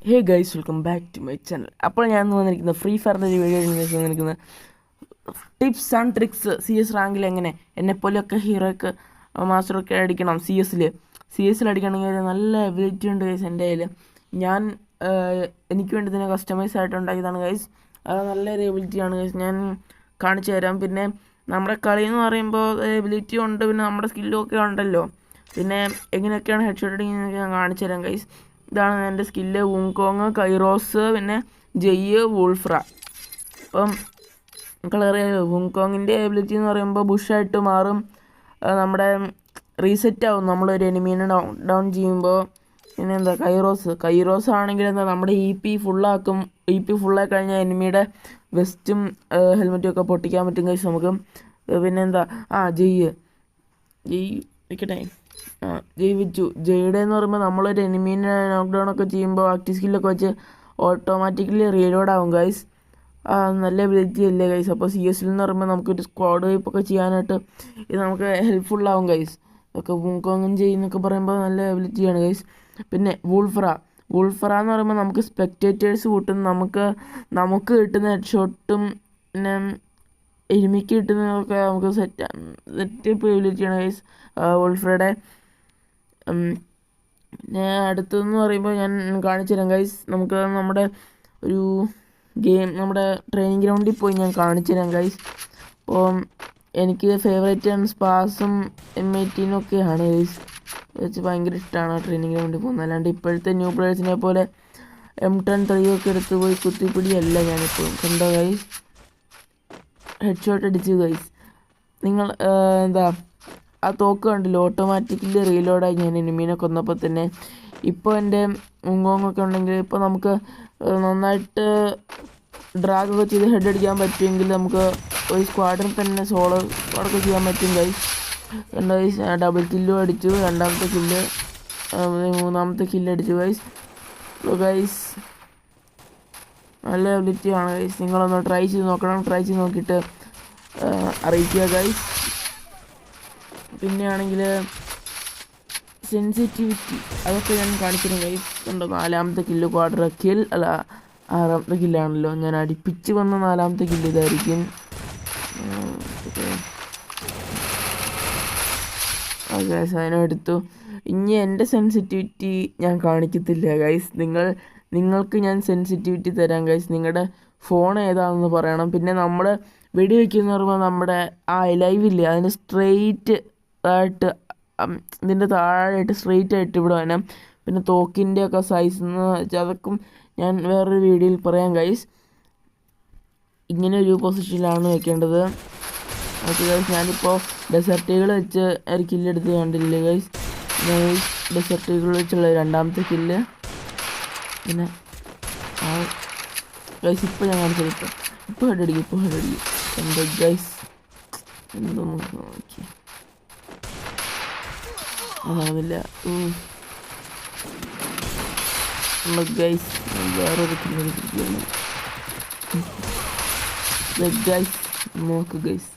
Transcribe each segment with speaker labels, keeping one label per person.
Speaker 1: Hey guys, welcome back to my channel. അപ്പോൾ ഞാൻ വന്നിരിക്കുന്നത് ഫ്രീ ഫയറിൻ്റെ ഒരു വീഡിയോ വന്നിരിക്കുന്നത് ടിപ്സ് ആൻഡ് ട്രിക്സ് CS റാങ്കിൽ എങ്ങനെ എന്നെപ്പോലെയൊക്കെ ഹീറോയ്ക്ക് മാസ്റ്ററൊക്കെ അടിക്കണം. സി എസിൽ അടിക്കണമെങ്കിൽ നല്ല എബിലിറ്റി ഉണ്ട് ഗൈസ്. എൻ്റെ കയ്യിൽ ഞാൻ എനിക്ക് വേണ്ടി തന്നെ കസ്റ്റമൈസ് ആയിട്ട് ഉണ്ടാക്കിയതാണ് ഗൈസ്. അത് നല്ലൊരു എബിലിറ്റിയാണ് ഗൈസ്. ഞാൻ കാണിച്ചു തരാം. പിന്നെ നമ്മുടെ കളി എന്ന് പറയുമ്പോൾ എബിലിറ്റി ഉണ്ട്, പിന്നെ നമ്മുടെ സ്കില്ലും ഒക്കെ ഉണ്ടല്ലോ. പിന്നെ എങ്ങനെയൊക്കെയാണ് ഹെഡ് ഷോട്ട് അടിക്കുന്നതൊക്കെ ഞാൻ കാണിച്ചു തരാം ഗൈസ്. ഇതാണ് എൻ്റെ സ്കില്ല്: വുങ്കോങ്, കൈറോസ്, പിന്നെ ജെയ്യ്, വൂൾഫ്ര. അപ്പം നിങ്ങൾക്കറിയാമല്ലോ, വുങ്കോങ്ങിൻ്റെ എബിലിറ്റി എന്ന് പറയുമ്പോൾ ബുഷായിട്ട് മാറും. നമ്മുടെ റീസെറ്റ് ആവും നമ്മളൊരു എനിമീനെ ഡൗൺ ചെയ്യുമ്പോൾ. പിന്നെ എന്താ കൈറോസ് ആണെങ്കിൽ എന്താ നമ്മുടെ EP ഫുള്ളാക്കും. EP ഫുള്ളായി കഴിഞ്ഞാൽ എനിമിയുടെ വെസ്റ്റും ഹെൽമെറ്റും ഒക്കെ പൊട്ടിക്കാൻ പറ്റും കഴിച്ച് നമുക്ക്. പിന്നെ എന്താ ജെയ്യ് നിൽക്കട്ടെ. ജെയ്യുടെ എന്ന് പറയുമ്പോൾ നമ്മളൊരു എനിമീനെ നോക്ക്ഡൗൺ ഒക്കെ ചെയ്യുമ്പോൾ ആക്റ്റീവ് സ്കില്ലൊക്കെ വെച്ച് ഓട്ടോമാറ്റിക്കലി റീലോഡ് ആവും ഗൈസ്. നല്ല എബിലിറ്റി അല്ലേ ഗൈസ്. അപ്പോൾ CS എന്ന് പറയുമ്പോൾ നമുക്കൊരു സ്ക്വാഡ് വൈപ്പൊക്കെ ചെയ്യാനായിട്ട് ഇത് നമുക്ക് ഹെൽപ്ഫുള്ളാവും ഗൈസ്. ഒക്കെ വുങ്കോങ്ങും ചെയ്യുന്നൊക്കെ പറയുമ്പോൾ നല്ല എബിലിറ്റിയാണ് ഗൈസ്. പിന്നെ വൂൾഫ്ര എന്ന് പറയുമ്പോൾ നമുക്ക് സ്പെക്ടേറ്റേഴ്സ് കൂട്ടും. നമുക്ക് കിട്ടുന്ന ഹെഡ് ഷോട്ടും പിന്നെ എനിമിക്ക് കിട്ടുന്നതൊക്കെ നമുക്ക് സെറ്റ് എബിലിറ്റിയാണ് ഗൈസ് വൂൾഫ്രയുടെ. പിന്നെ അടുത്തതെന്ന് പറയുമ്പോൾ ഞാൻ കാണിച്ചു തരാം ഗൈസ്. നമുക്ക് നമ്മുടെ ഒരു നമ്മുടെ ട്രെയിനിങ് ഗ്രൗണ്ടിൽ പോയി ഞാൻ കാണിച്ചു തരാം ഗൈസ്. അപ്പോൾ എനിക്ക് ഫേവറേറ്റ് സ്പാസും M18 ഒക്കെയാണ് ഗൈസ്. വെച്ച് ഭയങ്കര ഇഷ്ടമാണ് ട്രെയിനിങ് ഗ്രൗണ്ടിൽ പോകുന്നത്. അല്ലാണ്ട് ഇപ്പോഴത്തെ ന്യൂ പ്ലേയേഴ്സിനെ പോലെ M10 3 ഒക്കെ എടുത്ത് പോയി കുത്തിപ്പിടിയല്ല ഞാനിപ്പോൾ. കണ്ടോ ഗൈസ്, ഹെഡ് ഷോട്ട് അടിച്ചു ഗൈസ്. നിങ്ങൾ എന്താ ആ തോക്ക് കണ്ടില്ല, ഓട്ടോമാറ്റിക്കലി റീലോഡായി ഞാൻ എനിമീനെ കൊന്നപ്പോൾ തന്നെ. ഇപ്പോൾ എൻ്റെ മുങ്ങോങ്ങൊക്കെ ഉണ്ടെങ്കിൽ ഇപ്പോൾ നമുക്ക് നന്നായിട്ട് ഡ്രാഗൊക്കെ ചെയ്ത് ഹെഡ് അടിക്കാൻ പറ്റുമെങ്കിൽ നമുക്ക് ഒരു സ്ക്വാഡിന് തന്നെ സോളോ സ്ക്വാഡൊക്കെ ചെയ്യാൻ പറ്റും ഗൈസ്. കണ്ടോ ഗൈസ്, ഡബിൾ കില്ലും അടിച്ചു, രണ്ടാമത്തെ കില്ല്, മൂന്നാമത്തെ കില്ല് അടിച്ചു ഗൈസ്. ഗൈസ് നല്ല എബിലിറ്റിയാണ് ഗൈസ്. നിങ്ങളൊന്ന് ട്രൈ ചെയ്ത് നോക്കണം. ട്രൈ ചെയ്ത് നോക്കിയിട്ട് അറിയിക്കുക ഗൈസ്. പിന്നെ ആണെങ്കിൽ സെൻസിറ്റിവിറ്റി അതൊക്കെ ഞാൻ കാണിച്ചിരുന്നു ഗൈസ്. കണ്ടോ, 4ാമത്തെ കില്ല് ക്വാഡ്ര കിൽ, അല്ല 6ാമത്തെ കില്ലാണല്ലോ. ഞാൻ അടുപ്പിച്ച് വന്ന 4ാമത്തെ കില്ല് ഇതായിരിക്കും. ഗൈസ് അതിനെടുത്തു. ഇനി എൻ്റെ സെൻസിറ്റിവിറ്റി ഞാൻ കാണിക്കത്തില്ല ഗൈസ്. നിങ്ങൾക്ക് ഞാൻ സെൻസിറ്റിവിറ്റി തരാം ഗൈസ്. നിങ്ങളുടെ ഫോൺ ഏതാണെന്ന് പറയണം. പിന്നെ നമ്മൾ വെടി വയ്ക്കുന്ന പറയുമ്പോൾ നമ്മുടെ ലൈവില്ലേ അതിന് സ്ട്രെയിറ്റ് ആയിട്ട് ഇതിൻ്റെ താഴെയായിട്ട് സ്ട്രെയിറ്റ് ആയിട്ട് ഇവിടെ വേണം. പിന്നെ തോക്കിൻ്റെ ഒക്കെ സൈസ് എന്ന് വെച്ചാൽ അതൊക്കെ ഞാൻ വേറൊരു വീഡിയോയിൽ പറയാം ഗൈസ്. ഇങ്ങനെ ഒരു പൊസിഷനിലാണ് വെക്കേണ്ടത്. ഓക്കെ ഗൈസ്, ഞാനിപ്പോൾ ഡെസർട്ടുകൾ വെച്ച് ഒരു കില്ലെടുത്ത് കണ്ടില്ലേ ഗൈസ്. ഡെസർട്ടുകൾ വെച്ചുള്ള 2ാമത്തെ കില്ല്. പിന്നെ ഗൈസ് ഇപ്പോൾ ഞാൻ കാണിച്ചത് ഇപ്പോൾ ഹെഡ് അടിക്കും. എന്താ ഗൈസ്, എന്തോ നോക്കി അതാവില്ല ഗൈസ്. വേറൊരു കില്ലെടുത്തിരിക്കുകയാണ് ഗൈസ്. നോക്ക് ഗൈസ്,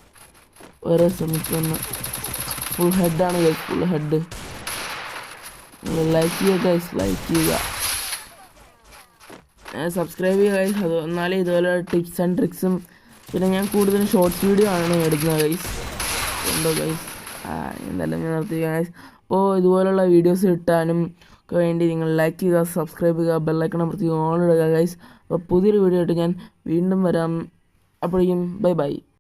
Speaker 1: ഓരോ സമയത്ത് വന്ന് ഫുൾ ഹെഡാണ് ഗൈസ്, ഫുൾ ഹെഡ്. ലൈക്ക് ചെയ്യുക ഗൈസ്, ലൈക്ക് ചെയ്യുക, സബ്സ്ക്രൈബ് ചെയ്യുക ഗൈസ്. അത് എന്നാലേ ഇതുപോലെ ടിപ്സ് ആൻഡ് ട്രിക്സും പിന്നെ ഞാൻ കൂടുതലും ഷോർട്സ് വീഡിയോ ആണ് എടുക്കുന്നത് ഗൈസ്. ഉണ്ടോ ഗൈസ്? എന്തായാലും ഞാൻ നിർത്തി ഗൈസ്. അപ്പോൾ ഇതുപോലുള്ള വീഡിയോസ് കിട്ടാനും ഒക്കെ വേണ്ടി നിങ്ങൾ ലൈക്ക് ചെയ്യുക, സബ്സ്ക്രൈബ് ചെയ്യുക, ബെല്ലൈക്കൺ അമർത്തി ഓൺ ഇടുക ഗൈസ്. അപ്പോൾ പുതിയൊരു വീഡിയോ ആയിട്ട് ഞാൻ വീണ്ടും വരാം. അപ്പോഴേക്കും ബൈ.